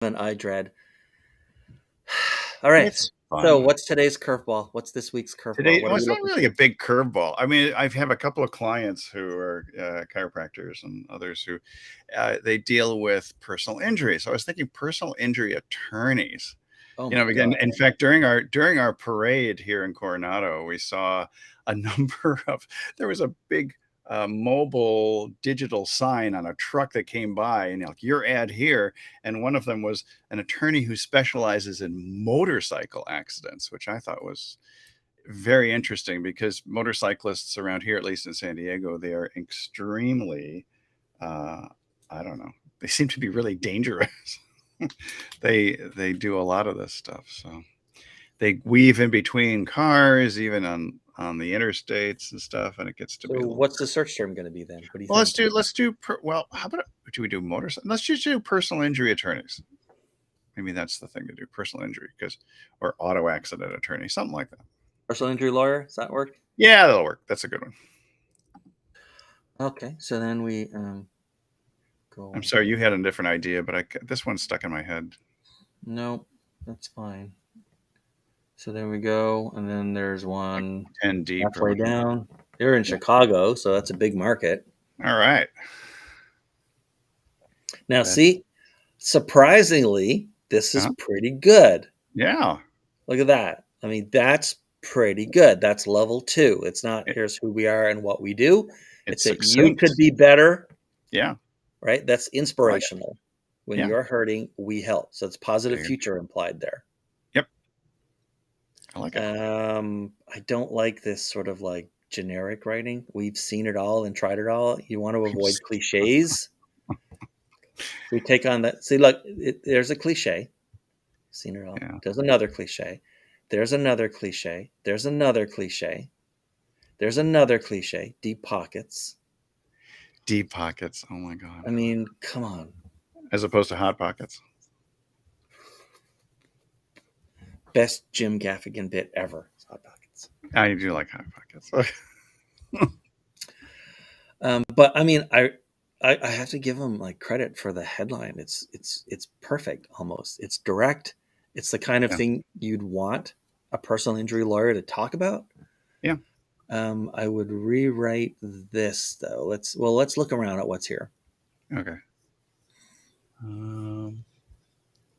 an eye dread. All right. It's So, fun. what's today's curveball? What's this week's curveball? Today, What well, are we it's not looking really a for? big curveball. I mean, I have a couple of clients who are chiropractors and others who they deal with personal injury. So I was thinking personal injury attorneys. Oh You my know, again, God. in fact, during our parade here in Coronado, we saw a number of. There was a big mobile digital sign on a truck that came by, and like your ad here, and one of them was an attorney who specializes in motorcycle accidents, which I thought was very interesting because motorcyclists around here, at least in San Diego, they are extremely, uh, I don't know, they seem to be really dangerous. They do a lot of this stuff, so they weave in between cars, even on the interstates and stuff, and it gets to be So, a little. what's the search term going to be then? What do you Well, think? well, how about do we do motorcycle? Let's just do personal injury attorneys. Maybe that's the thing to do, personal injury, because or auto accident attorney, something like that. Personal injury lawyer? Does that work? Yeah, that'll work. That's a good one. Okay. So then we I'm go. sorry, you had a different idea, but this one's stuck in my head. Nope. That's fine. So then we go, and then there's Like one 10 deep or halfway whatever. down. They're in Yeah. Chicago, so that's a big market. All right. Now, That, see, surprisingly, this is uh, pretty good. yeah. Look at that. I mean, that's pretty good. That's level two. It's not It, here's who we are and what we do. it's It's that you succinct. could be better, Yeah. right? That's I like it. inspirational. When Yeah. you're hurting, we help. So it's positive There you go. future implied there. Yep. I like it. I don't like this sort of like generic writing. We've seen it all and tried it all. You want to avoid cliches. We take on that. See, look, there's a cliche. Seen it all. Yeah. There's another cliche. There's another cliche. There's another cliche. There's another cliche. Deep pockets. Deep pockets. Oh my God. I mean, come on. As opposed to hot pockets. Best Jim Gaffigan bit ever. Hot pockets. I do like hot pockets. But I mean, I have to give him like credit for the headline. It's perfect almost. It's direct. It's the kind of Yeah. thing you'd want a personal injury lawyer to talk about. Yeah. I would rewrite this though. Let's look around at what's here. Okay. Um,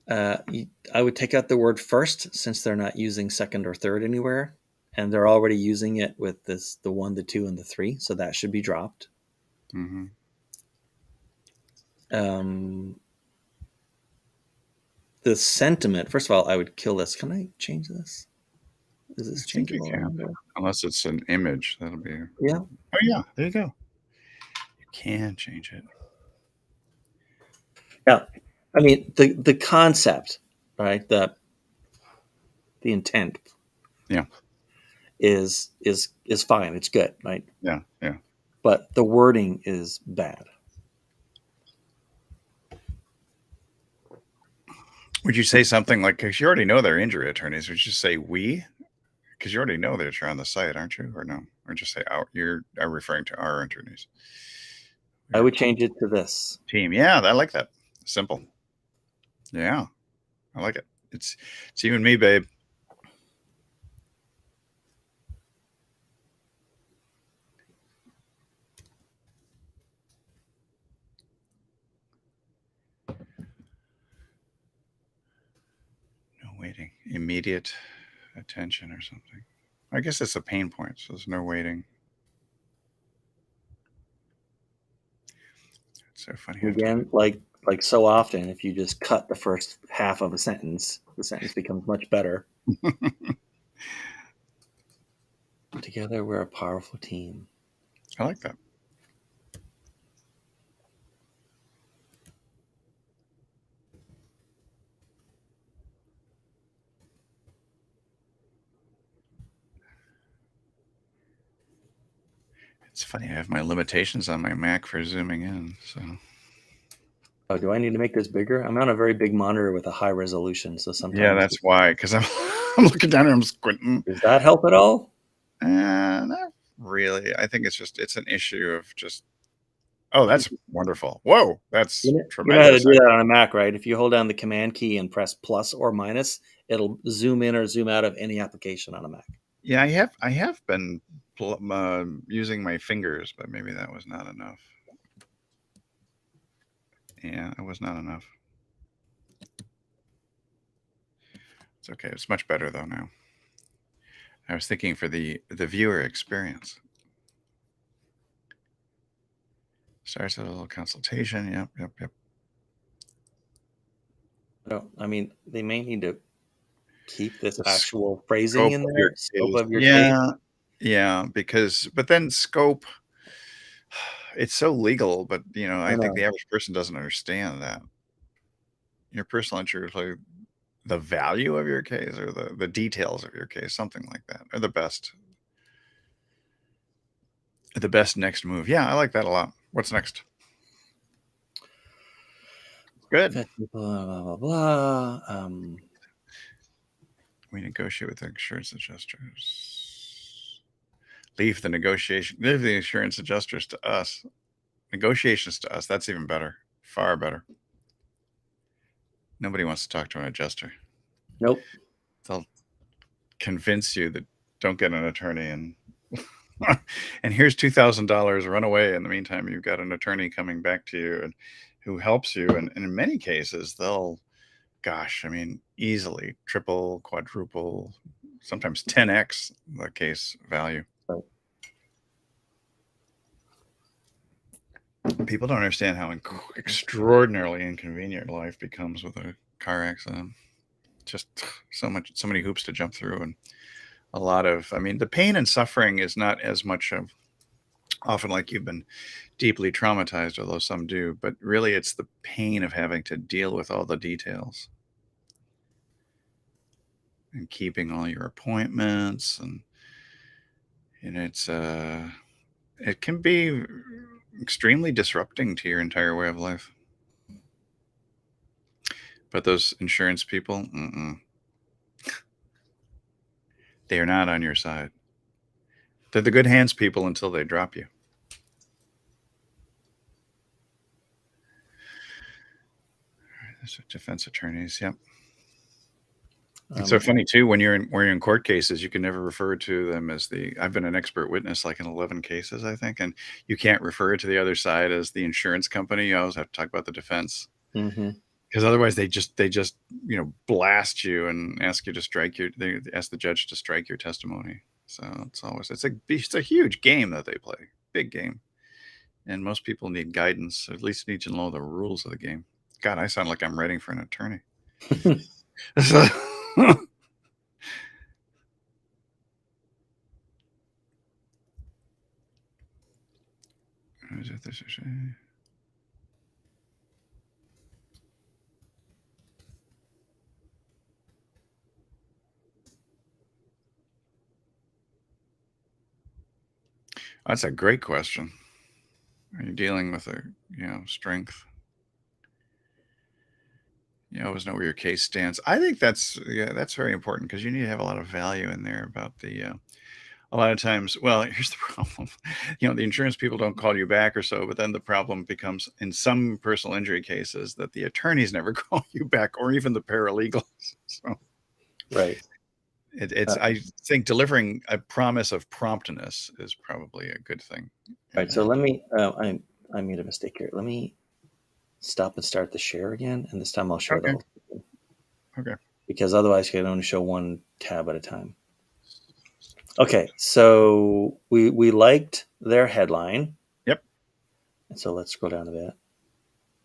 I would take out the word first since they're not using second or third anywhere, and they're already using it with the one, the two, and the three. So that should be dropped. mm-hmm. Um, the sentiment. First of all, I would kill this. Can I change this? Is I this think you changeable can. around there? Unless it's an image. That'll be. Yeah. Oh, yeah. There you go. You can change it. Yeah. I mean the concept, right? The intent Yeah. is fine. It's good, right? Yeah. Yeah. But the wording is bad. Would you say something like, because you already know they're injury attorneys, would you say we? Because you already know that you're on the site, aren't you? Or no? Or just say our, you're are referring to our attorneys. I Your would change it to this. team. Yeah, I like that. Simple. Yeah, I like it. It's you and me, babe. No waiting. Immediate attention or something. I guess it's a pain point, so there's no waiting. It's so funny how Again, like so often, if you just cut the first half of a sentence, the sentence becomes much better. Together, we're a powerful team. I like that. It's funny. I have my limitations on my Mac for zooming in. So Oh, do I need to make this bigger? I'm on a very big monitor with a high resolution, so yeah, sometimes that's why. Because I'm I'm looking down and I'm squinting. does that help at all? Not really. I think it's an issue of just Oh, that's wonderful. Whoa, that's You know how to tremendous. do that on a Mac, right? If you hold down the Command key and press plus or minus, it'll zoom in or zoom out of any application on a Mac. Yeah, I have been using my fingers, but maybe that was not enough. Yeah, it was not enough. It's okay. It's much better though now. I was thinking for the viewer experience. Starts with a little consultation. Yep. I mean, they may need to keep this The actual phrasing scope in of your there, scope case. of your case. Yeah, but then scope, it's so legal, but I I think know. the average person doesn't understand that. Your personal injury, like the value of your case or the details of your case, something like that, or the best next move. Yeah, I like that a lot. What's next? Good. Blah, blah, blah, blah. We negotiate with the insurance adjusters. Leave the insurance adjusters to us. Negotiations to us. That's even better. Far better. Nobody wants to talk to an adjuster. Nope. They'll convince you that don't get an attorney and and here's $2,000. Run away. In the meantime, you've got an attorney coming back to you and who helps you. And in many cases, they'll, gosh, I mean, easily triple, quadruple, sometimes 10x the case value. Right. People don't understand how extraordinarily inconvenient life becomes with a car accident. Just so many hoops to jump through, and I mean, the pain and suffering is not as much of often like you've been deeply traumatized, although some do, but really it's the pain of having to deal with all the details and keeping all your appointments and it can be extremely disrupting to your entire way of life. But those insurance people, they are not on your side. They're the good hands people until they drop you. Defense attorneys, yep. It's so funny too when you're in court cases, you can never refer to them as I've been an expert witness like in 11 cases, I think, and you can't refer to the other side as the insurance company. You always have to talk about the defense. Because otherwise they just blast you and ask you to they ask the judge to strike your testimony. So it's a huge game that they play, big game, and most people need guidance. At least need to know the rules of the game. God, I sound like I'm writing for an attorney. That's a great question. Are you dealing with strength? You always know where your case stands. I think that's very important because you need to have a lot of value in there about a lot of times, well, here's the problem. The insurance people don't call you back or so, but then the problem becomes in some personal injury cases that the attorneys never call you back or even the paralegals. So right. I think delivering a promise of promptness is probably a good thing. Right. So let me, I made a mistake here. Let me stop and start the share again. And this time I'll share the whole thing. Okay. Because otherwise you can only show one tab at a time. Okay. So we liked their headline. Yep. And so let's scroll down a bit.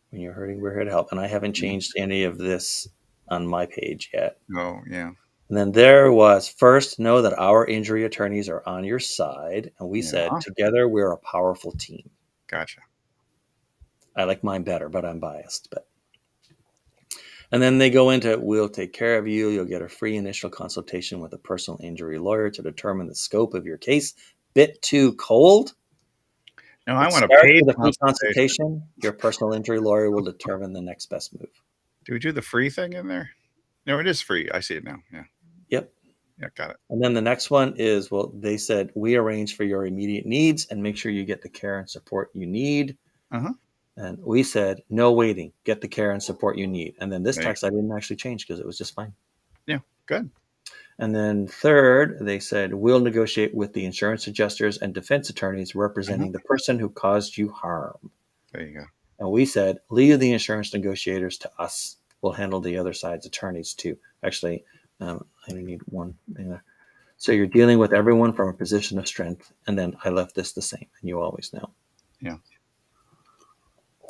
When you're hurting, we're here to help. And I haven't changed any of this on my page yet. Oh, yeah. And then there was first, know that our injury attorneys are on your side. And we said, together, we're a powerful team. Gotcha. I like mine better, but I'm biased. And then they go into, we'll take care of you. You'll get a free initial consultation with a personal injury lawyer to determine the scope of your case. Bit too cold? No, I want a paid consultation. Your personal injury lawyer will determine the next best move. Do we do the free thing in there? No, it is free. I see it now. Yeah. Yep. Yeah, got it. And then the next one is, well, they said, we arrange for your immediate needs and make sure you get the care and support you need. Uh-huh. And we said, no waiting, get the care and support you need. And then this There you text I didn't actually change because it was just fine. Yeah, good. And then third, they said, we'll negotiate with the insurance adjusters and defense attorneys representing the person who caused you harm. There you go. And we said, leave the insurance negotiators to us. We'll handle the other side's attorneys too. Actually, I need one thing there. So you're dealing with everyone from a position of strength. And then I left this the same, and you always know. Yeah.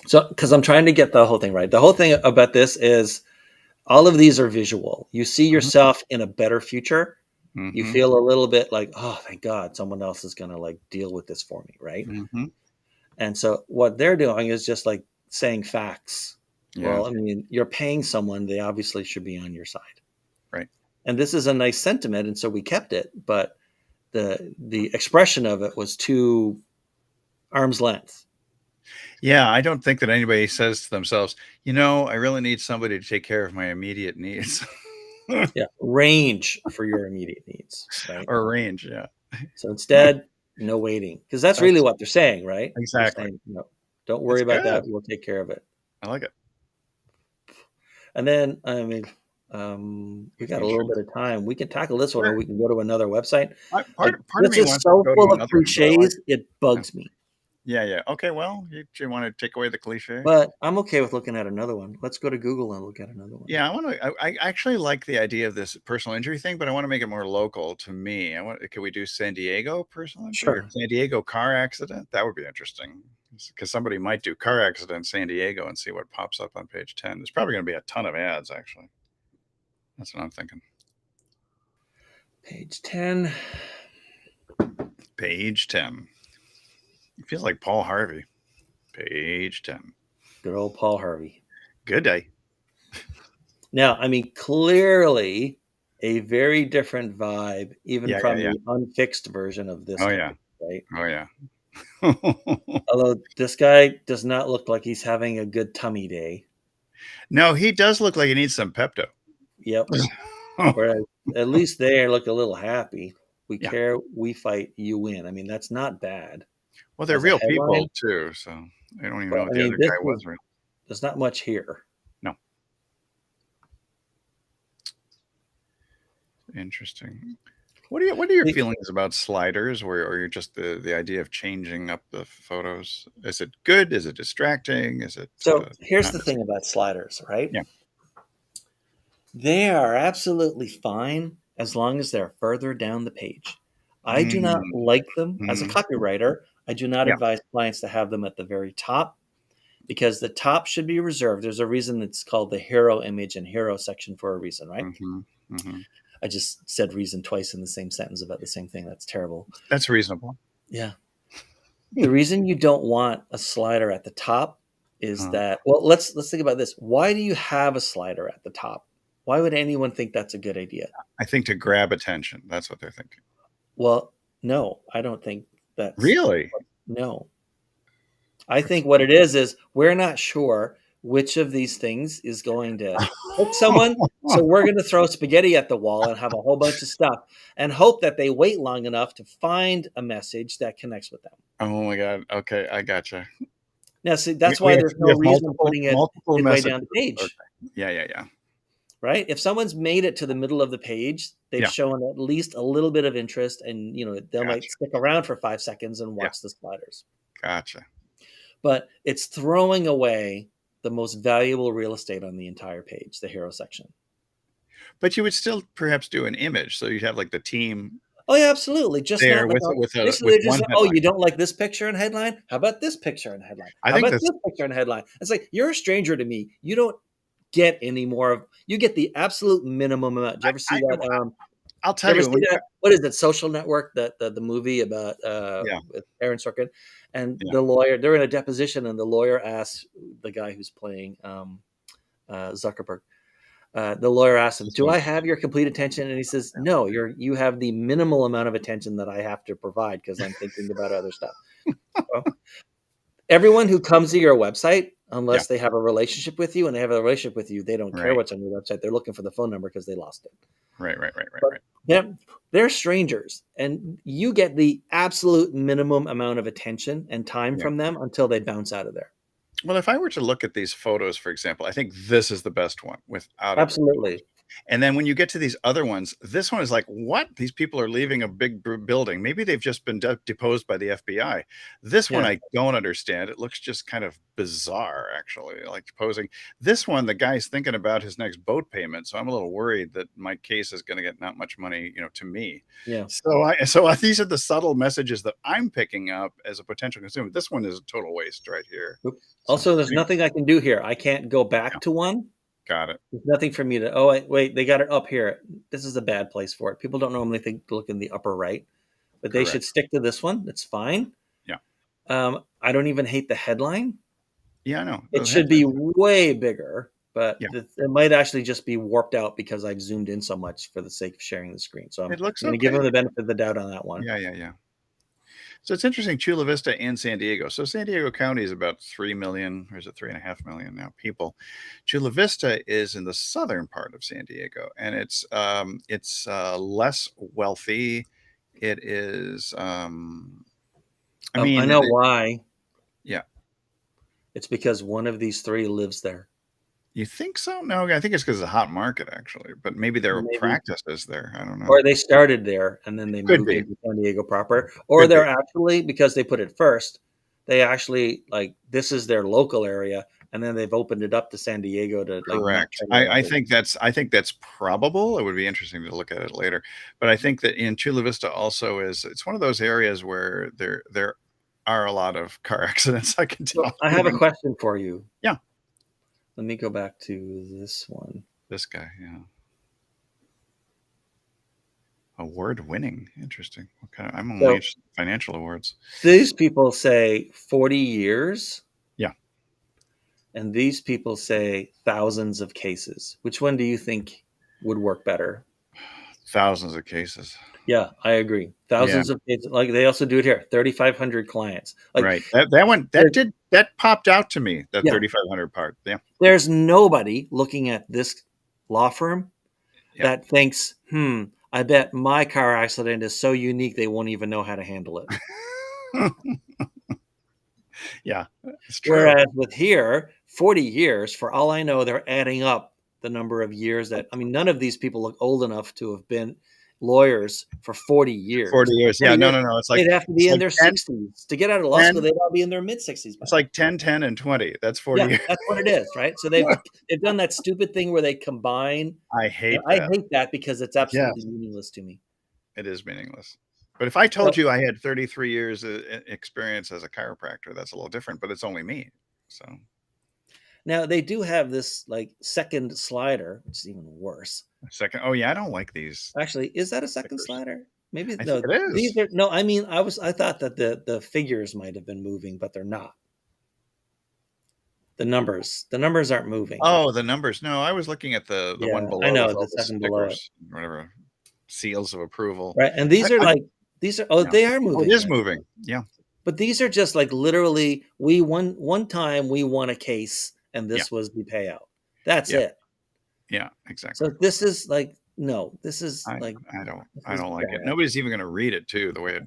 So, because I'm trying to get the whole thing right. The whole thing about this is all of these are visual. You see yourself in a better future. You Mm-hmm. feel a little bit like, oh, thank God, someone else is going to like deal with this for me, right? Mm-hmm. And so what they're doing is just like saying facts. Yeah. Well, I mean, you're paying someone; they obviously should be on your side, Right. and this is a nice sentiment, and so we kept it. But the expression of it was too arm's length. Yeah, I don't think that anybody says to themselves, I really need somebody to take care of my immediate needs. Yeah, range for your immediate needs, right? Or range, yeah. So instead, no waiting, because that's really what they're saying, right? They're Exactly. saying, no, don't That's worry about good. that. We'll take care of it. I like it. And then, I mean, we got a little bit of time. We can tackle this one, or Sure. we can go to another website. Part Like, of this me is wants to so go to full of another one, but I like cliches, it bugs me. Yeah. Okay, well, you want to take away the cliche? But I'm okay with looking at another one. Let's go to Google and look at another one. Yeah, I actually like the idea of this personal injury thing, but I want to make it more local to me. Can we do San Diego personal injury or Sure. San Diego car accident? That would be interesting because somebody might do car accident in San Diego and see what pops up on page 10. There's probably going to be a ton of ads, actually. That's what I'm thinking. Page 10. Page 10. It feels like Paul Harvey. Page 10. Good old Paul Harvey. Good day. Now, I mean, clearly a very different vibe, even Yeah, from yeah, yeah. the unfixed version of this Oh, guy, yeah. right? Oh, yeah. Although this guy does not look like he's having a good tummy day. No, he does look like he needs some Pepto. Yep. Whereas at least they look a little happy. We Yeah. care, we fight, you win. I mean, that's not bad. Well, they're As a real headline, people too, so I don't even but know I what the mean, other this guy was. is, Right? there's not much here. No. Interesting. What are your feelings about sliders, or you're just the idea of changing up the photos? Is it good? Is it distracting? Is it So here's not the thing about sliders, right? Yeah. They are absolutely fine as long as they're further down the page. I do not like them as a Mhm. copywriter. I do not Yeah. advise clients to have them at the very top because the top should be reserved. There's a reason it's called the hero image and hero section for a reason, right? I just said reason twice in the same sentence about the same thing. That's terrible. That's reasonable. Yeah. The reason you don't want a slider at the top is Uh, that, well, let's think about this. Why do you have a slider at the top? Why would anyone think that's a good idea? I think to grab attention. That's what they're thinking. Well, no, I don't think that's Really? no. I think what it is we're not sure which of these things is going to hook someone. So we're going to throw spaghetti at the wall and have a whole bunch of stuff and hope that they wait long enough to find a message that connects with them. Oh my God. Okay, I gotcha. Now, see, that's why there's no reason putting it multiple midway messages. down the page. Okay. Yeah. Right? If someone's made it to the middle of the page, they've Yeah. shown at least a little bit of interest, and they might Gotcha. stick around for 5 seconds and watch the sliders. Gotcha. But it's throwing away the most valuable real estate on the entire page, the hero section. But you would still perhaps do an image, so you'd have like the team Oh yeah, absolutely. Just there not like with basically just one like, oh, headline. you don't like this picture and headline? How about this picture and headline? I How think about that's this picture and headline? It's like you're a stranger to me. You don't get any more of. You get the absolute minimum amount. Did you ever see that? I'll tell you. What is it? Social Network, the movie about Yeah. with Aaron Sorkin and Yeah. the lawyer. They're in a deposition, and the lawyer asks the guy who's playing Zuckerberg. The lawyer asks him, "Do I have your complete attention?" And he says, "No, you have the minimal amount of attention that I have to provide because I'm thinking about other stuff." Well, everyone who comes to your website, unless they have a relationship with you, and they have a relationship with you, they don't care Right. what's on your website. They're looking for the phone number because they lost it. Right. they're strangers, and you get the absolute minimum amount of attention and time Yeah. from them until they bounce out of there. Well, if I were to look at these photos, for example, I think this is the best one without a Absolutely. and then when you get to these other ones, this one is like, what? These people are leaving a big building. Maybe they've just been deposed by the FBI. This one Yeah. I don't understand. It looks just kind of bizarre, actually, like posing. This one, the guy's thinking about his next boat payment, so I'm a little worried that my case is going to get not much money, to me. Yeah. These are the subtle messages that I'm picking up as a potential consumer. This one is a total waste right here. Oop. So Also, there's anyway, nothing I can do here. I can't go back yeah, to one. got it. There's nothing for me to. Oh, wait, they got it up here. This is a bad place for it. People don't normally think to look in the upper right, but they should Correct. stick to this one. That's fine. Yeah. I don't even hate the headline. Yeah, I know. It should be way bigger, but Yeah. it might actually just be warped out because I've zoomed in so much for the sake of sharing the screen. So I'm It looks going to give okay. them the benefit of the doubt on that one. Yeah. So it's interesting, Chula Vista and San Diego. So San Diego County is about 3 million, or is it 3.5 million now people? Chula Vista is in the southern part of San Diego, and it's less wealthy. It is, I I mean, know why. yeah. It's because one of these three lives there. You think so? No, I think it's because it's a hot market, actually. But maybe their Maybe. practice is there. I don't know. Or they started there and then they Could moved be. into San Diego proper. Or Could be. they're actually, because they put it first, they actually this is their local area, and then they've opened it up to San Diego to Correct. I think that's probable. It would be interesting to look at it later. But I think that in Chula Vista also it's one of those areas where there are a lot of car accidents. I can tell. So I have a question for you. Yeah. Let me go back to this one. This guy, yeah. Award winning. Interesting. What kind of, I'm only interested in financial awards. These people say 40 years. Yeah. And these people say thousands of cases. Which one do you think would work better? Thousands of cases. Yeah, I agree. Thousands of cases. Like they also do it here. 3,500 clients. Like, right. That popped out to me. That 3,500 part. Yeah. There's nobody looking at this law firm that thinks, I bet my car accident is so unique they won't even know how to handle it. Yeah. It's true. Whereas with here, 40 years, for all I know, they're adding up the number of years none of these people look old enough to have been lawyers for 40 years. 40 years. Yeah, no. It's like they'd have to be in their 60s to get out of law school. They'd all be in their mid 60s. It's like 10, 10, and 20. That's 40 years. That's what it is, right? So they've done that stupid thing where they combine. I hate that because it's absolutely meaningless to me. It is meaningless. But if I told you I had 33 years of experience as a chiropractor, that's a little different, but it's only me. So now they do have this second slider, which is even worse. Second. Oh yeah, I don't like these. Actually, is that a second slider? Maybe I think it is. These are no. I mean, I thought that the figures might have been moving, but they're not. The numbers aren't moving. Oh, the numbers. No, I was looking at the one below. I know the second below it. Whatever seals of approval. Right, and these are they are moving. Oh, it is moving. Yeah. But these are just literally one time we won a case and this was the payout. That's it. Yeah, exactly. So this is no, this is I don't like it. Nobody's even going to read it too, the way it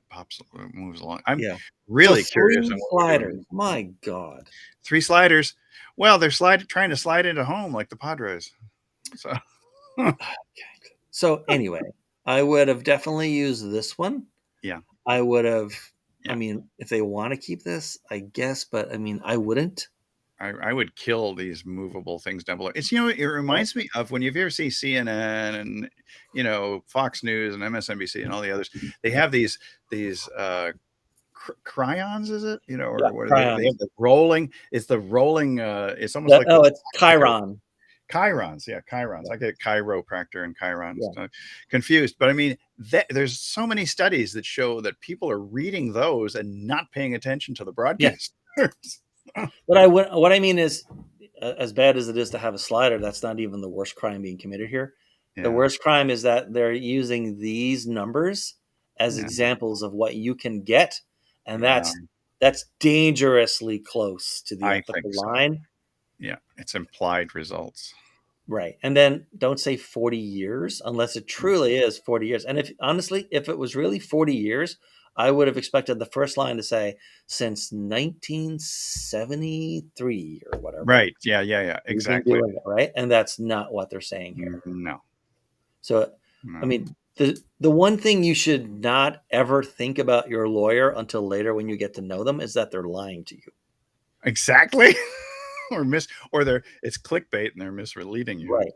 moves along. I'm really curious. 3 sliders. My God. 3 sliders. Well, they're trying to slide into home like the Padres. So So anyway, I would have definitely used this one. Yeah. I would have I mean, if they want to keep this, I guess, but I mean, I wouldn't. I would kill these movable things down below. It's it reminds me of when you ever see CNN and Fox News and MSNBC and all the others. They have these cryons, is it? Or what are they have the rolling. It's the rolling. It's almost like it's Chiron. Chirons, yeah, chirons. I get chiropractor and chirons confused, but I mean, there's so many studies that show that people are reading those and not paying attention to the broadcast. What I mean is, as bad as it is to have a slider, that's not even the worst crime being committed here. Yeah. The worst crime is that they're using these numbers as examples of what you can get, and that's dangerously close to the ethical line. Yeah, it's implied results. Right. And then don't say 40 years unless it truly is 40 years. And if honestly, if it was really 40 years, I would have expected the first line to say since 1973 or whatever. Right. Yeah, yeah, yeah. We've been Exactly. doing it, right? And that's not what they're saying here. No, So, I no. mean, the one thing you should not ever think about your lawyer until later when you get to know them is that they're lying to you. Exactly. or it's clickbait and they're misleading you. Right.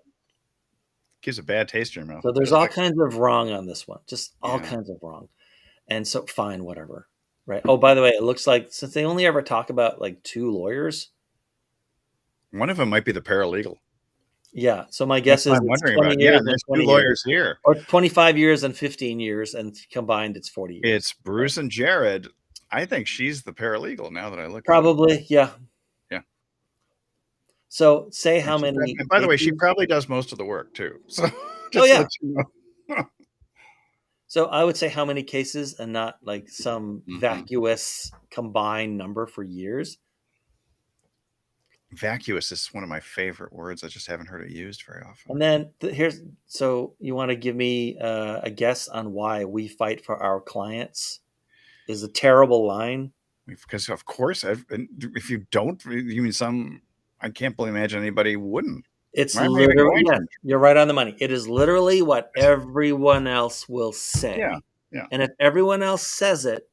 Gives a bad taste in your mouth. So there's Just all like, kinds of wrong on this one. Just all yeah. kinds of wrong. And so fine, whatever. Right. Oh, by the way, it looks like since they only ever talk about like two lawyers. One of them might be the paralegal. Yeah. So my guess is I'm it's wondering 20 about. years Yeah, and there's 20 two years. lawyers here. Or 25 years and 15 years, and combined it's 40 years. It's Bruce and Jared. I think she's the paralegal now that I look at it. Probably, yeah. Yeah. So say how many. And by the way, she probably does most of the work too. So Oh, yeah. let you know. So I would say how many cases and not like some vacuous combined number for years. Vacuous is one of my favorite words. I just haven't heard it used very often. And then so you want to give me a guess on why we fight for our clients is a terrible line. Because of course, if you don't, you mean some, I can't imagine anybody wouldn't. It's literally, yeah, you're right on the money. It is literally what everyone else will say. Yeah, yeah. And if everyone else says it,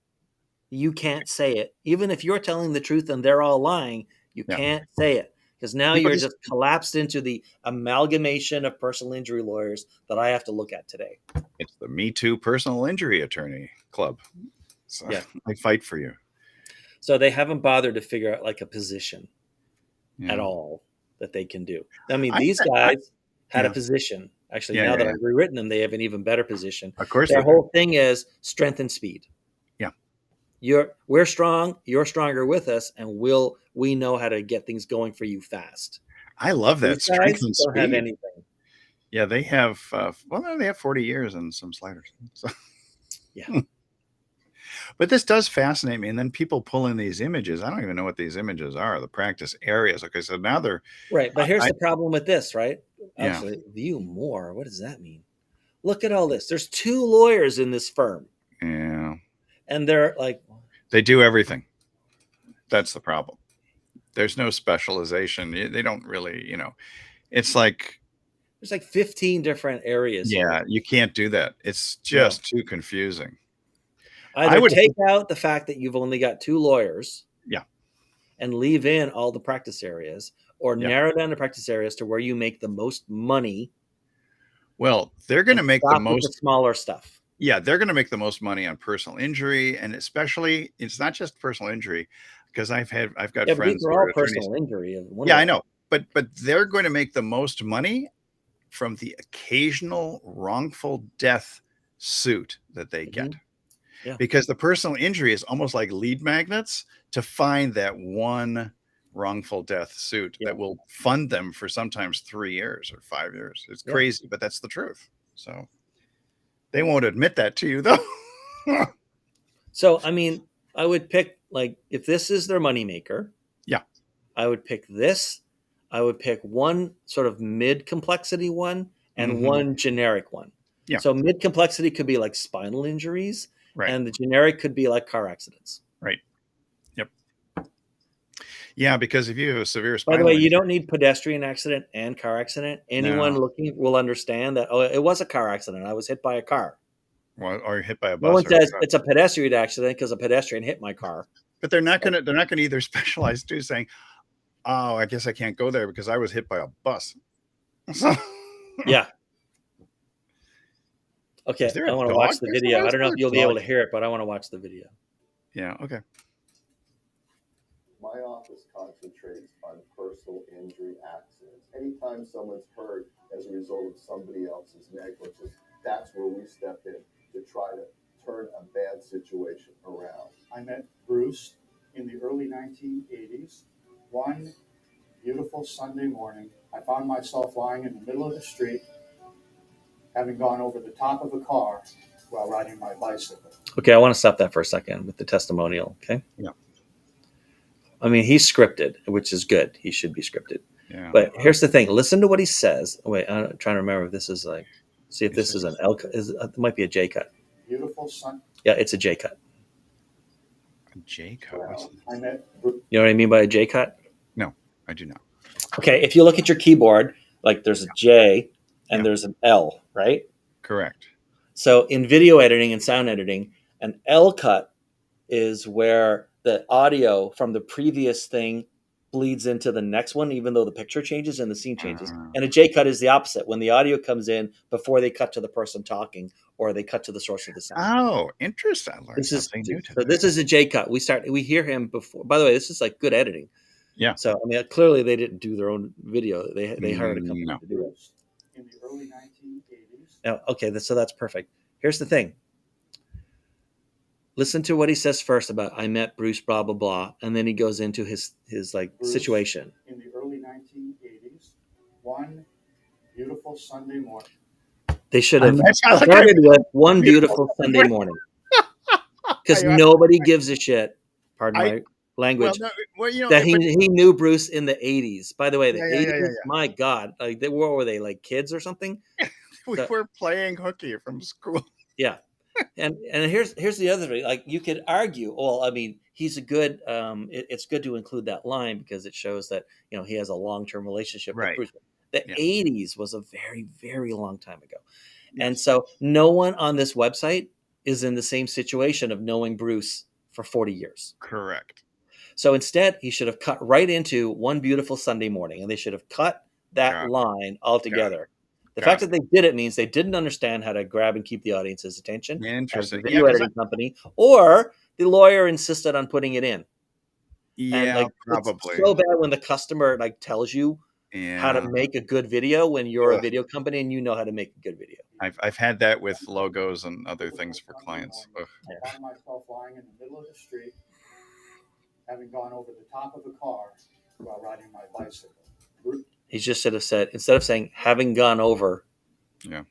you can't say it. Even if you're telling the truth and they're all lying, you can't say it. Because now you're just collapsed into the amalgamation of personal injury lawyers that I have to look at today. It's the Me Too Personal Injury Attorney Club. So yeah. I fight for you. So they haven't bothered to figure out like a position at all that they can do. I mean, these guys had a position. Actually, now that I've rewritten them, they have an even better position. Of course. Their whole thing is strength and speed. Yeah. We're strong, you're stronger with us, and we know how to get things going for you fast. I love that. Strength and speed. Don't have anything. Yeah, they have they have 40 years and some sliders. So. Yeah. But this does fascinate me. And then people pull in these images. I don't even know what these images are, the practice areas. Okay, so now they're right. But here's the problem with this, right? Actually, view more. What does that mean? Look at all this. There's two lawyers in this firm. Yeah. And they're like, they do everything. That's the problem. There's no specialization. They don't really, it's like there's like 15 different areas. Yeah, here. You can't do that. It's just too confusing. Either take out the fact that you've only got two lawyers. Yeah. And leave in all the practice areas, or narrow down the practice areas to where you make the most money. Well, they're going to make the most smaller stuff. Yeah, they're going to make the most money on personal injury, and especially it's not just personal injury, because I've got friends. These are all personal injury. Yeah, I know, but they're going to make the most money from the occasional wrongful death suit that they get. Yeah. Because the personal injury is almost like lead magnets to find that one wrongful death suit that will fund them for sometimes 3 years or 5 years. It's crazy, but that's the truth. So they won't admit that to you, though. So, I mean, I would pick, like, if this is their moneymaker. Yeah. I would pick this. I would pick one sort of mid-complexity one and one generic one. Yeah. So mid-complexity could be like spinal injuries. Right. And the generic could be like car accidents. Right. Yep. Yeah, because if you have a severe spinal By the way, you don't need pedestrian accident and car accident. Anyone looking will understand that, it was a car accident. I was hit by a car. Well, or hit by a bus. No one says it's a pedestrian accident because a pedestrian hit my car. But they're not gonna either specialize too, saying, "Oh, I guess I can't go there because I was hit by a bus." Yeah. Okay, I want to watch the video. I don't know if you'll be able to hear it, but I want to watch the video. Yeah, okay. My office concentrates on personal injury accidents. Anytime someone's hurt as a result of somebody else's negligence, that's where we step in to try to turn a bad situation around. I met Bruce in the early 1980s. One beautiful Sunday morning, I found myself lying in the middle of the street, having gone over the top of a car while riding my bicycle. Okay, I want to stop that for a second with the testimonial, okay? Yeah. I mean, he's scripted, which is good. He should be scripted. Yeah. But here's the thing: listen to what he says. Wait, I'm trying to remember if this is like. See if He this said is an L cut. It might be a J cut. Beautiful sun. Yeah, it's a J cut. a J cut. What's that? I met You know what I mean by a J cut? No, I do not. Okay, if you look at your keyboard, like there's a J and Yeah. there's an L, right? Correct. So in video editing and sound editing, an L cut is where the audio from the previous thing bleeds into the next one, even though the picture changes and the scene changes. Ah. And a J cut is the opposite, when the audio comes in before they cut to the person talking or they cut to the source of the sound. Oh, interesting. I learned This is something new so today. this is a J cut. We hear him before. By the way, this is like good editing. Yeah. So I mean, clearly they didn't do their own video. They hired a company No. to do it. in the early 1980s. Now, okay, so that's perfect. Here's the thing. Listen to what he says first about I met Bruce, blah blah blah, and then he goes into his like Bruce. situation. In the early 1980s, one beautiful Sunday morning. They should have That's how started with one Beautiful beautiful Sunday morning, because I- nobody gives a shit. Pardon I- my well, language. no, well, you know, That but- he knew Bruce in the 80s. By the way, the Yeah, yeah, 80s, yeah, yeah. my God, like what were they, like kids or something? we so- were playing hooky from school. Yeah. And here's the other thing. Like you could argue, well, I mean, he's a good. It's good to include that line because it shows that he has a long-term relationship Right. with Bruce. The Yeah. 80s was a very, very long time ago, and Yes. so no one on this website is in the same situation of knowing Bruce for 40 years. Correct. So instead, he should have cut right into one beautiful Sunday morning, and they should have cut that Got it. line altogether. The Got fact that they did it means they didn't understand how to grab and keep the audience's attention as the Interesting. video 'Cause editing company, or the lawyer insisted on putting it in. And yeah, like, probably. it's so bad when the customer like tells you Yeah. how to make a good video when you're a Ugh. video company and you know how to make a good video. I've had that with logos and other things for clients. Ugh. I found myself lying in the middle of the street, having gone over the top of a car while riding my bicycle. He just should have said, instead of saying having gone over, Yeah.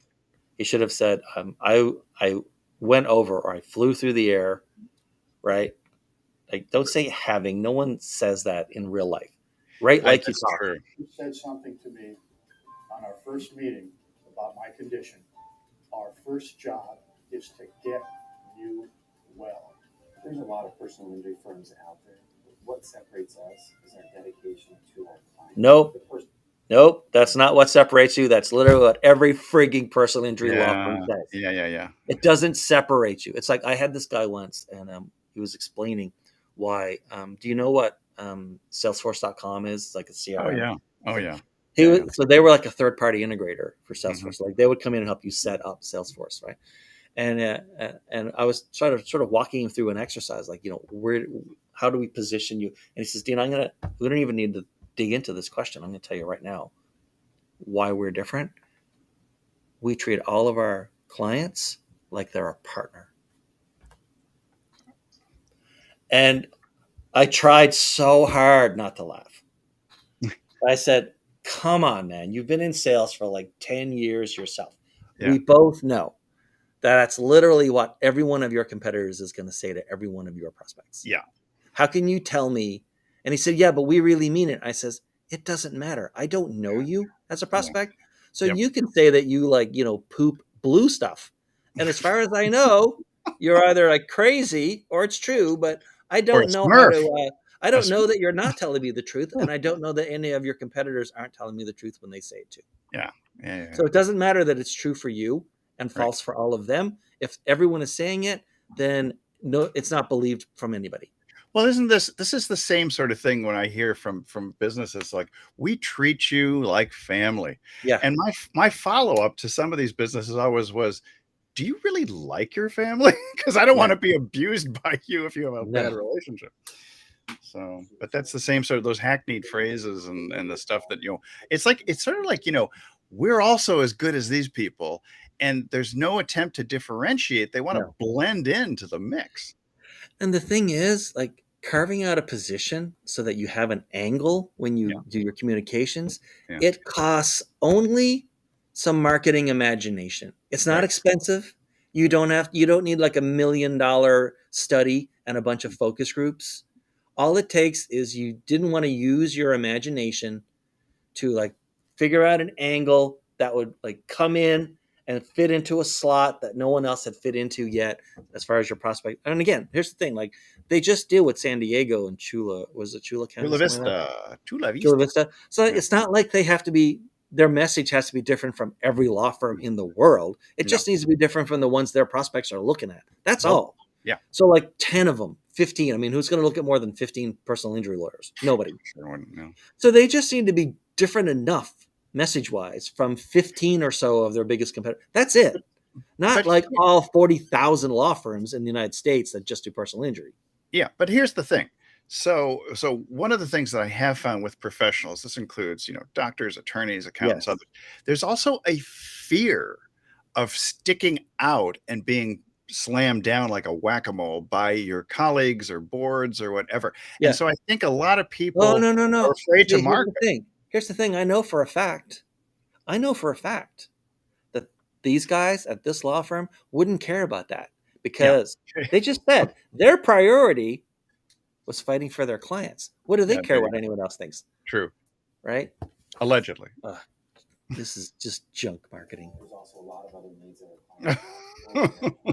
he should have said, I went over, or I flew through the air, right? Like, don't say having. No one says that in real life, right? Like you That's talk. true. You said something to me on our first meeting about my condition. Our first job is to get you well. There's a lot of personal injury firms out there. What separates us is our dedication to our clients. Nope. The person Nope, that's not what separates you. That's literally what every frigging personal injury law firm Yeah. says. Yeah. It doesn't separate you. It's like I had this guy once, and he was explaining why. Do you know what Salesforce.com is? It's like a CRM. Oh yeah. Oh yeah. So they were like a third-party integrator for Salesforce. Mm-hmm. Like they would come in and help you set up Salesforce, right? And I was sort of walking him through an exercise, like how do we position you? And he says, Dean, we don't even need to dig into this question. I'm going to tell you right now why we're different. We treat all of our clients like they're a partner. And I tried so hard not to laugh. I said, come on, man. You've been in sales for like 10 years yourself. Yeah. We both know that that's literally what every one of your competitors is going to say to every one of your prospects. Yeah. How can you tell me? And he said, yeah, but we really mean it. I says, it doesn't matter. I don't know you as a prospect. So Yep. you can say that you poop blue stuff. And as far as I know, you're either like crazy or it's true, but I don't know how to, I don't know that you're not telling me the truth. And I don't know that any of your competitors aren't telling me the truth when they say it too. Yeah. So it doesn't matter that it's true for you and false for all of them. If everyone is saying it, then no, it's not believed from anybody. Well, isn't this is the same sort of thing when I hear from businesses like, we treat you like family. Yeah. And my follow-up to some of these businesses always was, do you really like your family? Because I don't want to be abused by you if you have a bad relationship. So, but that's the same sort of those hackneyed phrases and the stuff that, it's sort of like, we're also as good as these people. And there's no attempt to differentiate. They want to blend into the mix. And the thing is, like, carving out a position so that you have an angle when you do your communications, it costs only some marketing imagination. It's not expensive. You don't need like $1 million study and a bunch of focus groups. All it takes is you didn't want to use your imagination to like figure out an angle that would like come in and fit into a slot that no one else had fit into yet as far as your prospect. And again, here's the thing, like they just deal with San Diego and Chula. Was it Chula County? Chula Something like that? Vista. Chula Chula Vista. Vista. So Yeah. it's not like they have to be, their message has to be different from every law firm in the world. It No. just needs to be different from the ones their prospects are looking at. That's Nope. all. Yeah. So like 10 of them, 15. I mean, who's going to look at more than 15 personal injury lawyers? Nobody. Sure wouldn't, no. So they just seem to be different enough message wise from 15 or so of their biggest competitors. That's it. Not But- like all 40,000 law firms in the United States that just do personal injury. Yeah, but here's the thing. So one of the things that I have found with professionals, this includes, doctors, attorneys, accountants, Yes. others, there's also a fear of sticking out and being slammed down like a whack-a-mole by your colleagues or boards or whatever. Yeah. And so I think a lot of people Oh, no. are afraid to Here's market. the thing. Here's the thing. I know for a fact that these guys at this law firm wouldn't care about that because they just said their priority was fighting for their clients. What do they Yeah, care there what anyone else thinks, True. right? Allegedly. This is just junk marketing. There's also a lot of other needs that are clients.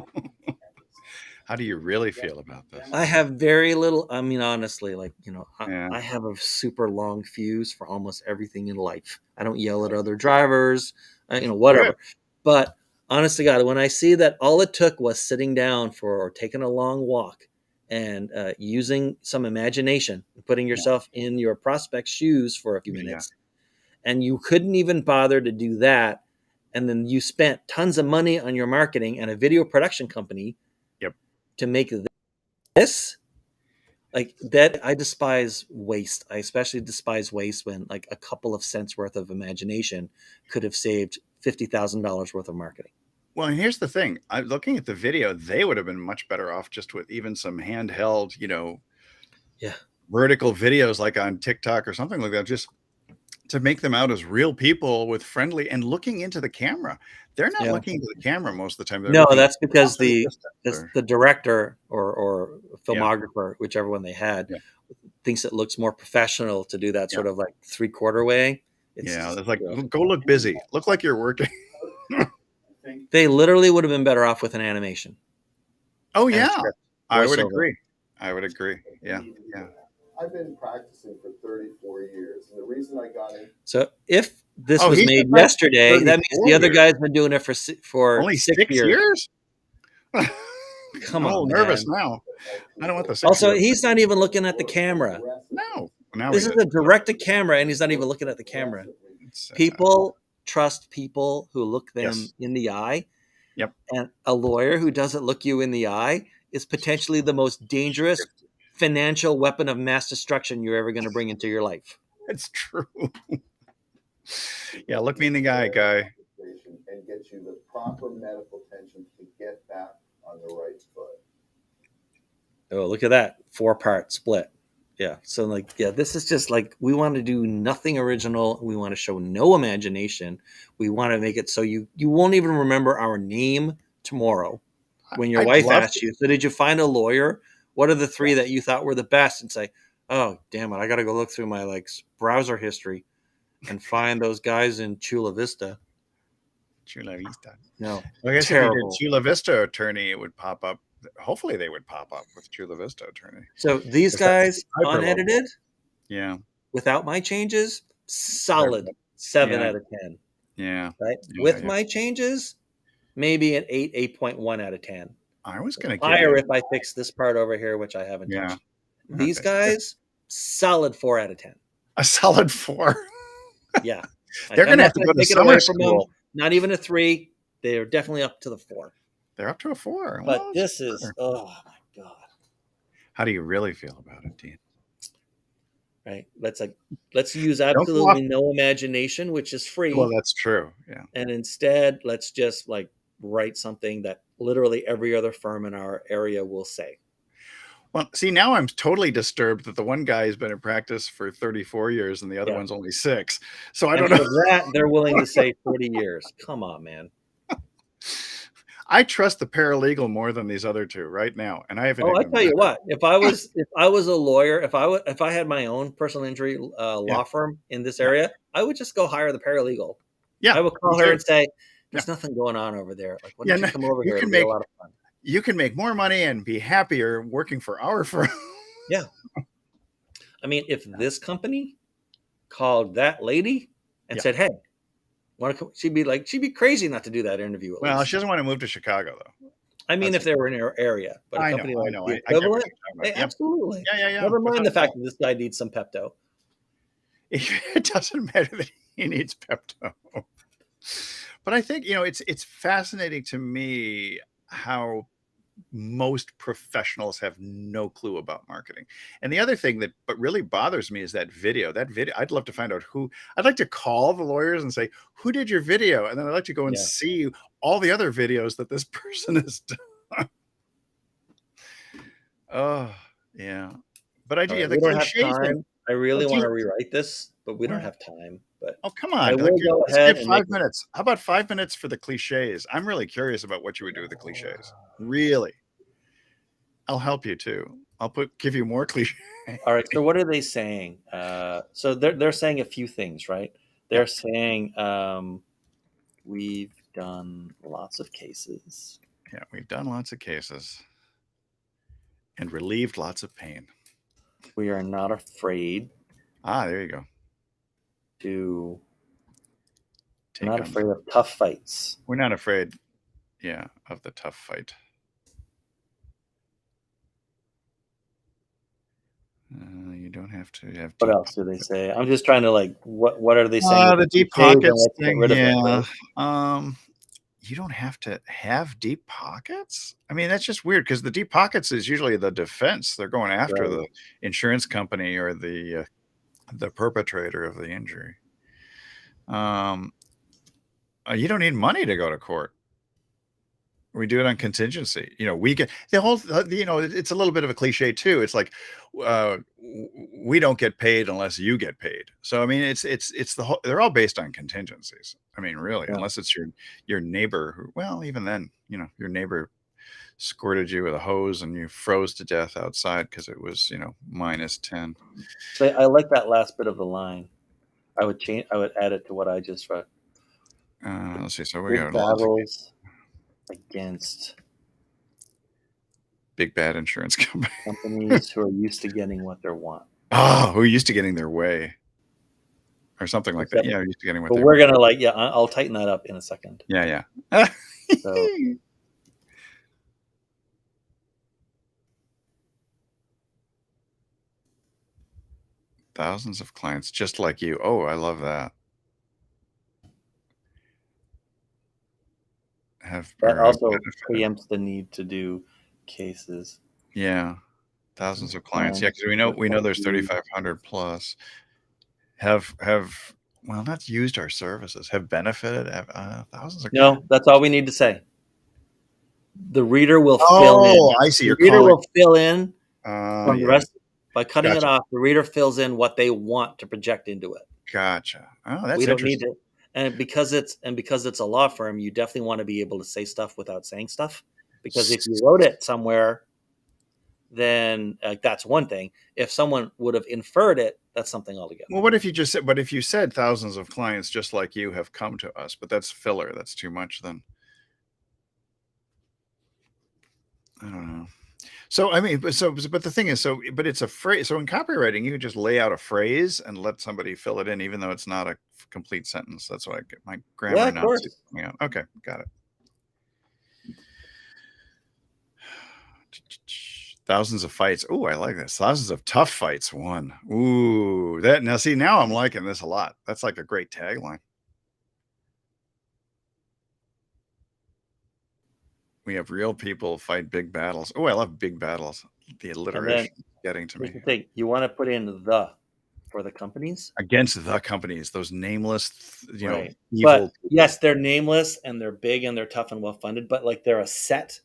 How do you really feel about this? I have very little. I mean, honestly, like, Yeah. I have a super long fuse for almost everything in life. I don't yell at other drivers, whatever. Good. But honest to God, when I see that all it took was sitting down or taking a long walk and using some imagination, putting yourself in your prospect's shoes for a few Yeah. minutes, and you couldn't even bother to do that, and then you spent tons of money on your marketing and a video production company to make this, like that, I despise waste. I especially despise waste when like a couple of cents worth of imagination could have saved $50,000 worth of marketing. Well, and here's the thing. I'm looking at the video, they would have been much better off just with even some handheld, Yeah. vertical videos like on TikTok or something like that, just to make them out as real people with friendly and looking into the camera. They're not Yeah. looking into the camera most of the time. They're No, looking that's because off to the distance or- the director or filmographer, whichever one they had, Yeah. thinks it looks more professional to do that Yeah. sort of like 3/4 way. yeah, it's like, go look busy. Look like you're working. I think They literally would have been better off with an animation. Oh, and a yeah. script. I would voiceover. agree. I would agree. Yeah. Yeah. I've been practicing for 34 years, and the reason I got in So if this Oh, was he's made been practicing yesterday, that means 34 the other years. guy's been doing it for Only 6 6 years? Come I'm a on, little nervous man. now. I don't want the 6 Also, years. he's not even looking at the camera. No. Now This he is a does. direct to camera, and he's not even looking at the camera. It's, People trust people who look them Yes. in the eye. Yep. And a lawyer who doesn't look you in the eye is potentially the most dangerous financial weapon of mass destruction you're ever going to bring into your life. it's true. Yeah, look me in the eye, guy. and get you the proper medical attention to get back on the right foot. Oh, look at that 4-part split. Yeah. So this is just like, we want to do nothing original. We want to show no imagination. We want to make it so you won't even remember our name tomorrow when your I'd wife love asks you, so did you find a lawyer? What are the 3 that you thought were the best? And say, oh, damn it, I got to go look through my browser history and find those guys in Chula Vista. Chula Vista. No. I guess Terrible. if you did Chula Vista attorney, it would pop up. Hopefully they would pop up with Chula Vista attorney. So these Is that guys, hyper-local? unedited, Yeah. without my changes, solid 7 Yeah. out of 10. Yeah. Right? Yeah, With yeah. my changes, maybe an 8.1 out of 10. I was going to give Higher you, if I fix this part over here, which I haven't Yeah. touched. These Okay. guys, solid 4 out of 10. a solid 4. Yeah. They're I'm going to not have to gonna go to take it away summer from them. school. Not even a 3. They're definitely up to the 4. They're up to a 4. But Well, this is, sure. oh my God. How do you really feel about it, Dean? Right? Let's use go absolutely no imagination, which is free. Well, that's true. Yeah. And instead, let's just write something that literally every other firm in our area will say. Well, see, now I'm totally disturbed that the one guy has been in practice for 34 years and the other Yeah. one's only 6. So I And don't for know. that, they're willing to say 40 years. Come on, man. I trust the paralegal more than these other 2 right now. And I haven't. Oh, I even tell you met what, if I was a lawyer, if I had my own personal injury law firm in this area, I would just go hire the paralegal. Yeah, I would call me her too. and say, Yeah. "There's nothing going on over there. Like, why Yeah, don't you no, come over you here? can It'll be a make lot of fun." you can make more money and be happier working for our firm. Yeah. I mean, if this company called that lady and Yeah. said, "Hey, want to?" She'd be crazy not to do that interview. At Well, least. she doesn't want to move to Chicago though. I mean, That's if they were in our area, but a I know, company I like know. the I get what you're equivalent, talking hey, about. Yep. absolutely. Yeah. Never Without mind the a fact doubt. that this guy needs some Pepto. It doesn't matter that he needs Pepto. But I think, it's fascinating to me how most professionals have no clue about marketing. And the other thing that really bothers me is that video. That video, I'd love to find out who. I'd like to call the lawyers and say, "Who did your video?" And then I'd like to go and Yeah. see all the other videos that this person has done. Oh, yeah. But I do. All Yeah, right, the we don't have cliches thing. time. I really Do want you, to rewrite this, but we don't well, have time. But oh, come I on. will go Let's ahead give and make 5 minutes. How about 5 minutes for the cliches? I'm really curious about what you would do with the cliches. Really. I'll help you too. Give you more cliches. All right. So what are they saying? So they're saying a few things, right? They're Yeah. saying we've done lots of cases. Yeah, we've done lots of cases and relieved lots of pain. We are not afraid There you go. to Take not on. afraid of tough fights. We're not afraid, of the tough fight. You don't have to have. What deep else do they say? I'm just trying to what are they saying? with The deep cliches, and pockets let's get thing, rid of it, yeah. right? You don't have to have deep pockets. I mean, that's just weird because the deep pockets is usually the defense. They're going after Right. the insurance company or the perpetrator of the injury. You don't need money to go to court. We do it on contingency. We get the whole. It's a little bit of a cliche too. It's like we don't get paid unless you get paid. So I mean, it's the whole. They're all based on contingencies. I mean, really, Yeah. unless it's your neighbor who. Well, even then, your neighbor squirted you with a hose and you froze to death outside because it was -10. So I like that last bit of the line. I would add it to what I just read. Let's see. So we Big got lots of battles against big bad insurance companies. companies who are used to getting what they want. Who are used to getting their way, or something like that. Except- Yeah, used to getting what But they we're want. gonna I'll tighten that up in a second. Yeah. So Thousands of clients just like you. Oh, I love that. that also benefited. preempts the need to do cases. Yeah, thousands of clients. Yeah, because we know there's 3,500 plus have not used our services, have benefited. Thousands of No, that's all we need to say. The reader will fill in. I see. The reader will fill in from the yeah. rest by cutting it Gotcha. off. The reader fills in what they want to project into it. Gotcha. Oh, that's We don't interesting. need to, and because it's a law firm, you definitely want to be able to say stuff without saying stuff. Because if you wrote it somewhere, then that's one thing. If someone would have inferred it, that's something altogether. Well, what if you just said? But if you said thousands of clients just like you have come to us, but that's filler. That's too much. Then I don't know. So I mean, but the thing is, but it's a phrase. So in copywriting, you can just lay out a phrase and let somebody fill it in, even though it's not a complete sentence. That's what I get my grammar Yeah, of Nazi course. coming out. Okay, got it. Thousands of fights. Oh, I like this. Thousands of tough fights won. Ooh, that now. See, now I'm liking this a lot. That's like a great tagline. We have real people fight big battles. Oh, I love big battles. The alliteration is getting to Here's me. the thing: you want to put in the for the companies. Against the companies, those nameless, Right. evil. But yes, they're nameless and they're big and they're tough and well funded, but like they're a set,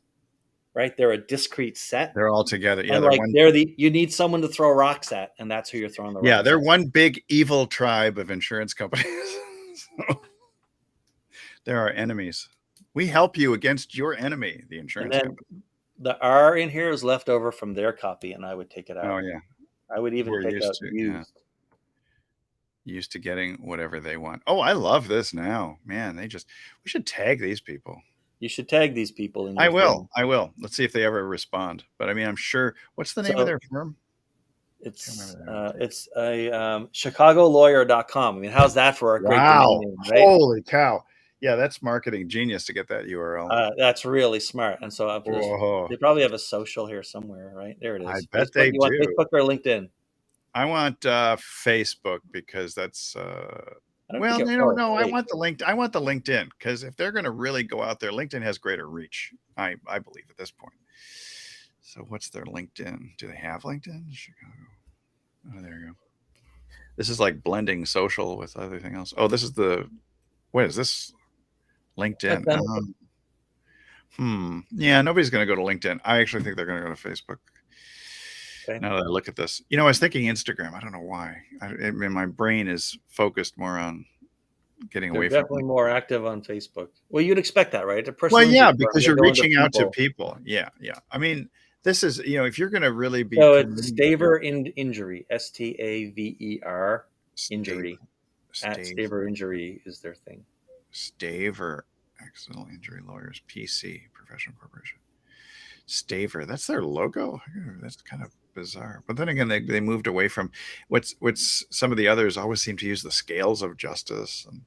right? They're a discrete set. They're all together. Yeah, And they're like one. you need someone to throw rocks at, and that's who you're throwing the rocks Yeah, they're at. one big evil tribe of insurance companies. So, they're our enemies. We help you against your enemy, the And insurance then company. the R in here is left over from their copy, and I would take it out. Oh yeah, I would even we're take used out to, used. yeah. used to getting whatever they want. Oh, I love this now. Man, we should tag these people. You should tag these people in I your will. thing. I will. Let's see if they ever respond. But I mean, I'm sure. What's the name of So their firm? Can't it's remember that. it's a chicagolawyer.com. I mean, how's that for a great domain Wow. name, right? Holy cow. Yeah, that's marketing genius to get that URL. That's really smart. And so Whoa. they probably have a social here somewhere, right? There it I is. bet Facebook. they You want do. Facebook or LinkedIn? I want Facebook because that's I don't well, think it no, works. no. I Wait, want the LinkedIn because if they're going to really go out there, LinkedIn has greater reach. I believe at this point. So what's their LinkedIn? Do they have LinkedIn? Chicago. Oh, there you go. This is like blending social with everything else. Oh, this is what is this? LinkedIn. I've done Yeah, nobody's going to go to LinkedIn. I actually think they're going to go to Facebook. Okay. Now that I look at this, I was thinking Instagram. I don't know why. I mean, my brain is focused more on getting They're away from definitely LinkedIn. more active on Facebook. Well, you'd expect that, right? A Well, personal yeah, injury firm, because they're you're going to reaching out to people. people. Yeah, yeah. I mean, this is if you're going to really be So it's promoting Staver Injury, Staver Injury at Staver, Staver Injury is their thing. Staver, Accidental Injury Lawyers, PC, Professional Corporation. Staver, that's their logo. That's kind of bizarre. But then again, they moved away from what's some of the others always seem to use the scales of justice. And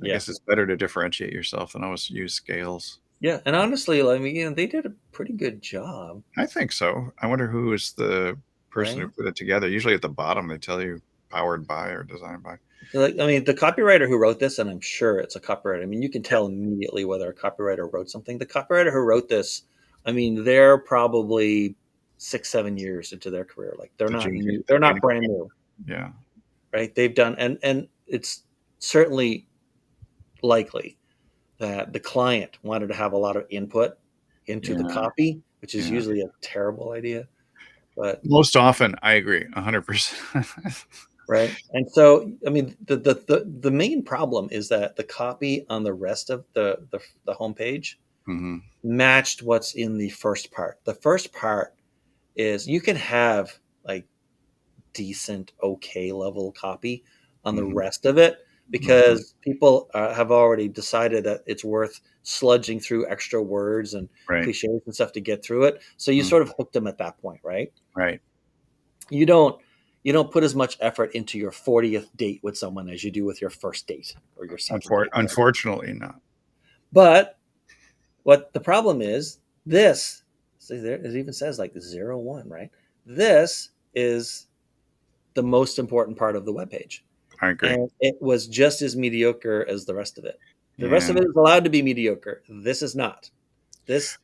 I guess it's better to differentiate yourself than always use scales. Yeah, and honestly, I mean, they did a pretty good job. I think so. I wonder who is the person who put it together. Usually at the bottom, they tell you powered by or designed by. Like, I mean, the copywriter who wrote this, and I'm sure it's a copywriter. I mean, you can tell immediately whether a copywriter wrote something. The copywriter who wrote this, I mean, they're probably 6-7 years into their career. Like they're not new. They're not brand new. Yeah. Right. They've done, and it's certainly likely that the client wanted to have a lot of input into the copy, which is usually a terrible idea. But most often, I agree 100%. Right. And so, I mean, the main problem is that the copy on the rest of the homepage matched what's in the first part. The first part is you can have like decent, okay level copy on the rest of it because people have already decided that it's worth sludging through extra words and cliches and stuff to get through it. So you sort of hooked them at that point, right? Right. You don't put as much effort into your 40th date with someone as you do with your first date or your second date. Unfortunately not. But what the problem is, this, see there, it even says like 01, right? This is the most important part of the webpage. I agree. And it was just as mediocre as the rest of it. The rest of it is allowed to be mediocre. This is not. This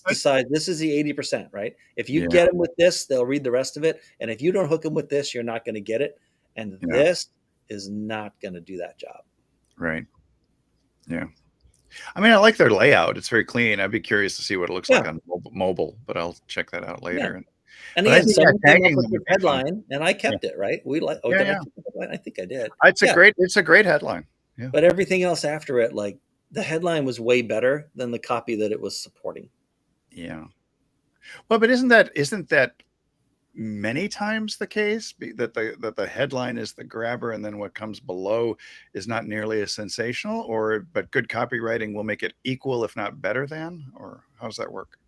decides this is the 80%, right? If you get them with this, they'll read the rest of it. And if you don't hook them with this, you're not going to get it. And this is not going to do that job. Right. Yeah. I mean, I like their layout. It's very clean. I'd be curious to see what it looks like on mobile, but I'll check that out later. And again, someone came up with the headline, and I kept it, right? We like. Did I keep the headline? I think I did. It's a great headline. Yeah. But everything else after it, like the headline was way better than the copy that it was supporting. Yeah. Well, but isn't that many times the case that the headline is the grabber and then what comes below is not nearly as sensational, but good copywriting will make it equal, if not better than, or how does that work?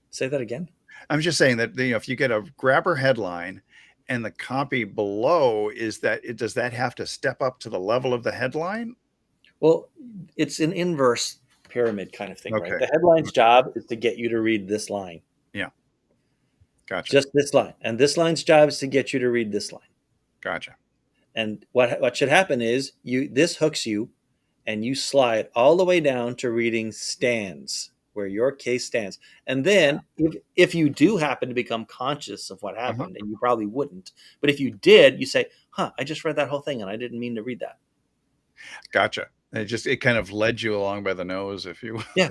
Say that again. I'm just saying that if you get a grabber headline and the copy below does that have to step up to the level of the headline? Well, it's an inverse pyramid kind of thing, right? The headline's job is to get you to read this line. Yeah. Gotcha. Just this line. And this line's job is to get you to read this line. Gotcha. And what should happen is this hooks you and you slide all the way down to reading stands, where your case stands. And then if you do happen to become conscious of what happened, and you probably wouldn't, but if you did, you say, I just read that whole thing and I didn't mean to read that. Gotcha. It kind of led you along by the nose, if you will. Yeah.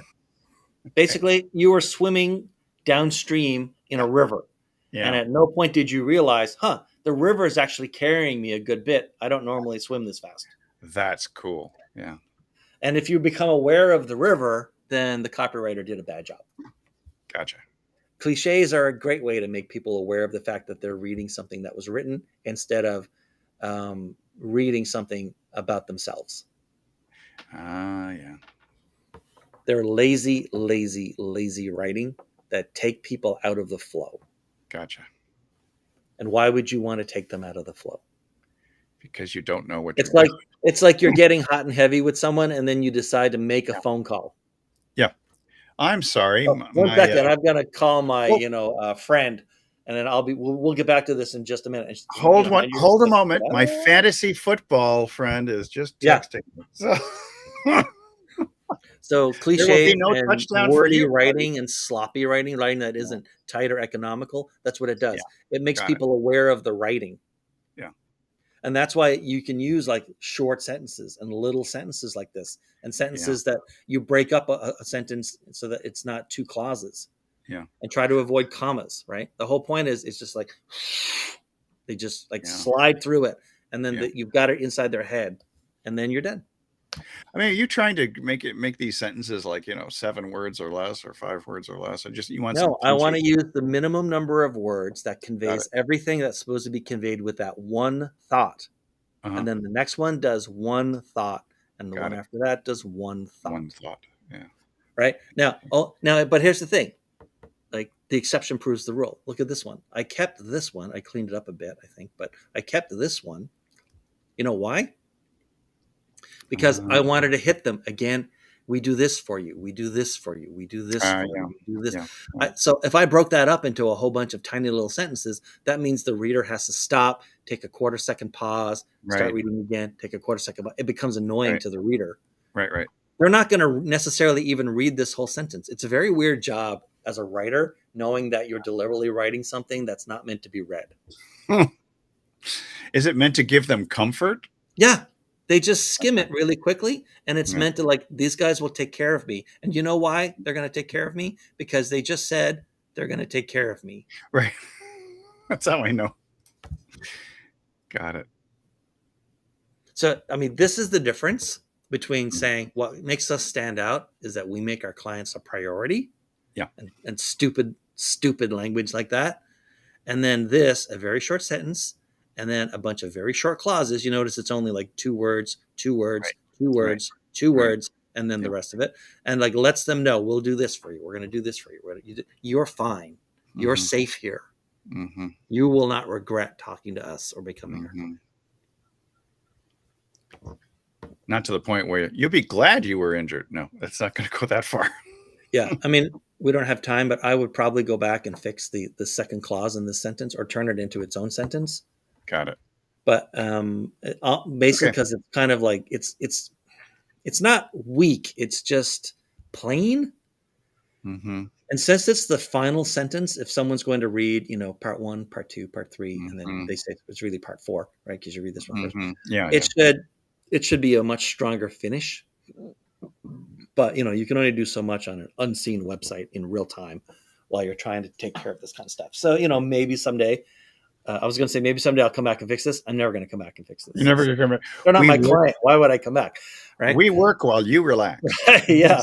Basically, you were swimming downstream in a river. Yeah. And at no point did you realize, the river is actually carrying me a good bit. I don't normally swim this fast. That's cool. Yeah. And if you become aware of the river, then the copywriter did a bad job. Gotcha. Cliches are a great way to make people aware of the fact that they're reading something that was written instead of reading something about themselves. Yeah. They're lazy writing that take people out of the flow. Gotcha. And why would you want to take them out of the flow? Because you don't know what It's you're like doing. it's like you're getting hot and heavy with someone, and then you decide to make a phone call. Yeah. I'm sorry. Oh, one second, I'm gonna call my Well- friend, and then we'll get back to this in just a minute. And hold and you're hold a just like, moment. My "What?" fantasy football friend is just Yeah. texting me. So So there will cliche be no and touchdown for wordy you, buddy. writing and sloppy writing that isn't tight or economical. That's what it does. It makes Got it. people aware of the writing. Yeah. And that's why you can use like short sentences and little sentences like this, and sentences that you break up a sentence so that it's not two clauses. Yeah. And try to avoid commas, right? The whole point is it's just like they just like Yeah. slide through it, and then Yeah. you've got it inside their head, and then you're done. I mean, are you trying to make these sentences like 7 words or less, or 5 words or less? Or just you want some No, I want to punchy? use the minimum number of words that conveys everything that's supposed to be conveyed with that one thought. Uh-huh. And then the next one does one thought, and the Got one it. after that does one thought. One thought. Yeah. Right? Now, but here's the thing. Like, the exception proves the rule. Look at this one. I kept this one. I cleaned it up a bit, I think, but I kept this one. You know why? Because I wanted to hit them again. We do this for you. We do this for you. We do this for you. We do this. Yeah. So if I broke that up into a whole bunch of tiny little sentences, that means the reader has to stop, take a quarter-second pause, start Right. reading again, take a quarter-second pause. It becomes annoying Right. to the reader. Right. They're not going to necessarily even read this whole sentence. It's a very weird job as a writer, knowing that you're deliberately writing something that's not meant to be read. Is it meant to give them comfort? Yeah. They just skim it really quickly, and it's Yeah. meant to, like, these guys will take care of me. And you know why they're going to take care of me? Because they just said they're going to take care of me. Right. That's how I know. Got it. So, I mean, this is the difference between saying what makes us stand out is that we make our clients a priority. Yeah. And stupid language like that. And then this, a very short sentence, and then a bunch of very short clauses. You notice it's only like 2 words, 2 words, Right. 2 words, Right. 2 Right. words, and then the rest of it. And like lets them know, we'll do this for you. We're going to do this for you. You're fine. You're Mhm. safe here. Mm-hmm. You will not regret talking to us or becoming our client. Not to the point where you'll be glad you were injured. No, that's not going to go that far. Yeah. I mean, we don't have time, but I would probably go back and fix the second clause in this sentence or turn it into its own sentence. Got it. But basically, because it's kind of like it's not weak. It's just plain. Mm-hmm. And since it's the final sentence, if someone's going to read, part 1, part 2, part 3, and then they say it's really part 4, right? Because you read this one first. Yeah. It should be a much stronger finish. But you can only do so much on an unseen website in real time while you're trying to take care of this kind of stuff. So maybe someday. I was going to say maybe someday I'll come back and fix this. I'm never going to come back and fix this. You're never going to come back. They're not my client. Why would I come back? Right? We work while you relax. Yeah.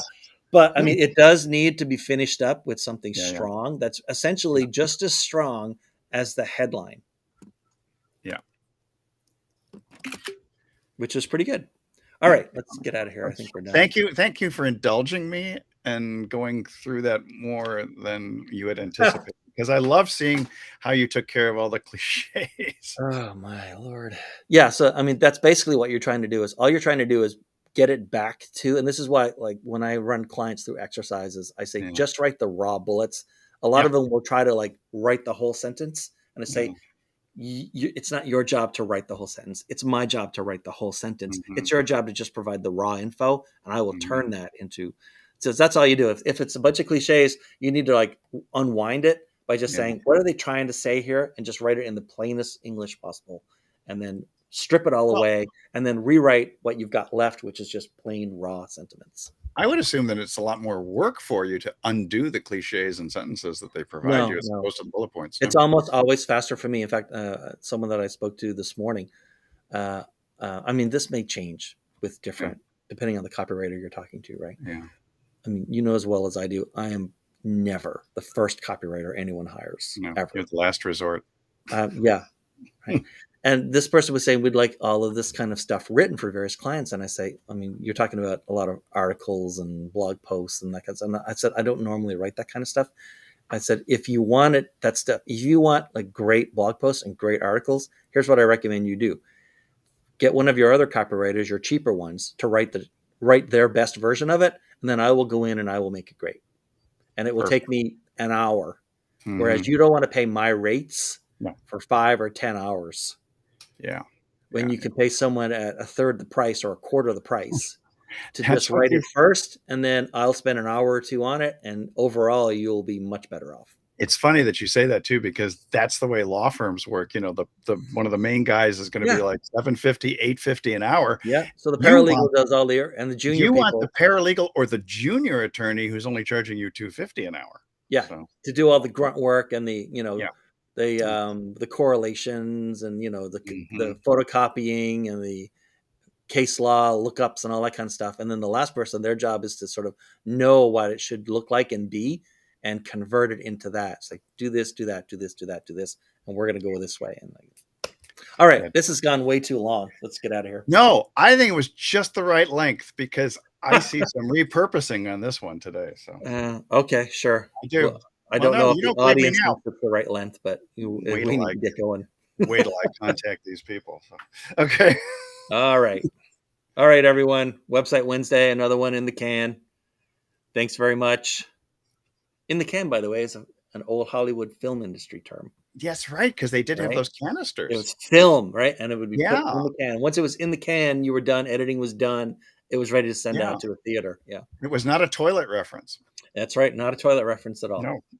But I mean, it does need to be finished up with something strong. Yeah. That's essentially just as strong as the headline. Yeah. Which is pretty good. All right, let's get out of here. I think we're done. Thank you for indulging me and going through that more than you had anticipated. Because I love seeing how you took care of all the cliches. Oh my Lord. Yeah. So, I mean, that's basically what you're trying to do all you're trying to do is get it back to, and this is why, like, when I run clients through exercises, I say, just write the raw bullets. A lot of them will try to like write the whole sentence. And I say, it's not your job to write the whole sentence. It's my job to write the whole sentence. It's your job to just provide the raw info, and I will turn that into, so that's all you do. If it's a bunch of cliches, you need to like unwind it by just saying, what are they trying to say here? And just write it in the plainest English possible, and then strip it all away, and then rewrite what you've got left, which is just plain raw sentiments. I would assume that it's a lot more work for you to undo the cliches and sentences that they provide you as opposed to bullet points. It's almost always faster for me. In fact, someone that I spoke to this morning, I mean, this may change with different, depending on the copywriter you're talking to, right? Yeah. I mean, as well as I do, I am never the first copywriter anyone hires. No, ever. you're the last resort. Yeah. Right. And this person was saying we'd like all of this kind of stuff written for various clients. And I say, I mean, you're talking about a lot of articles and blog posts and that kind of stuff. And I said, I don't normally write that kind of stuff. I said, if you want it, that stuff, if you want like great blog posts and great articles, here's what I recommend you do. Get one of your other copywriters, your cheaper ones, to write their best version of it. And then I will go in and I will make it great. And it will take me an hour. Whereas you don't want to pay my rates for 5 or 10 hours. Yeah. When Yeah. you can pay someone at a third the price or a quarter of the price to That's just what write they- it first, and then I'll spend an hour or two on it, and overall you'll be much better off. It's funny that you say that too, because that's the way law firms work. You know, the one of the main guys is going to be like $750, $850 an hour. Yeah. So the You paralegal want- does all the and the junior You want people the paralegal or the junior attorney who's only charging you $250 an hour. So, to do all the grunt work and the Yeah. the correlations and the Mhm. photocopying and the case law lookups and all that kind of stuff. And then the last person, their job is to sort of know what it should look like and be, and convert it into that. It's like, do this, do that, do this, do that, do this, and we're going to go this way. And all right, this has gone way too long. Let's get out of here. No, I think it was just the right length, because I see some repurposing on this one today. So Okay, sure. I do. Well, I don't no, know if you the don't believe me audience now. thinks it's the right length, but we Wait need till to get going. Wait till I contact these people. So, okay. All right. All right, everyone. Website Wednesday, another one in the can. Thanks very much. In the can, by the way, is an old Hollywood film industry term. Yes, right, because they did have Right. those canisters. It was film, right? And it would be put Yeah. in the can. Once it was in the can, you were done. Editing was done. It was ready to send Yeah. out to a theater. Yeah, It was not a toilet reference. that's right. Not a toilet reference at all. No,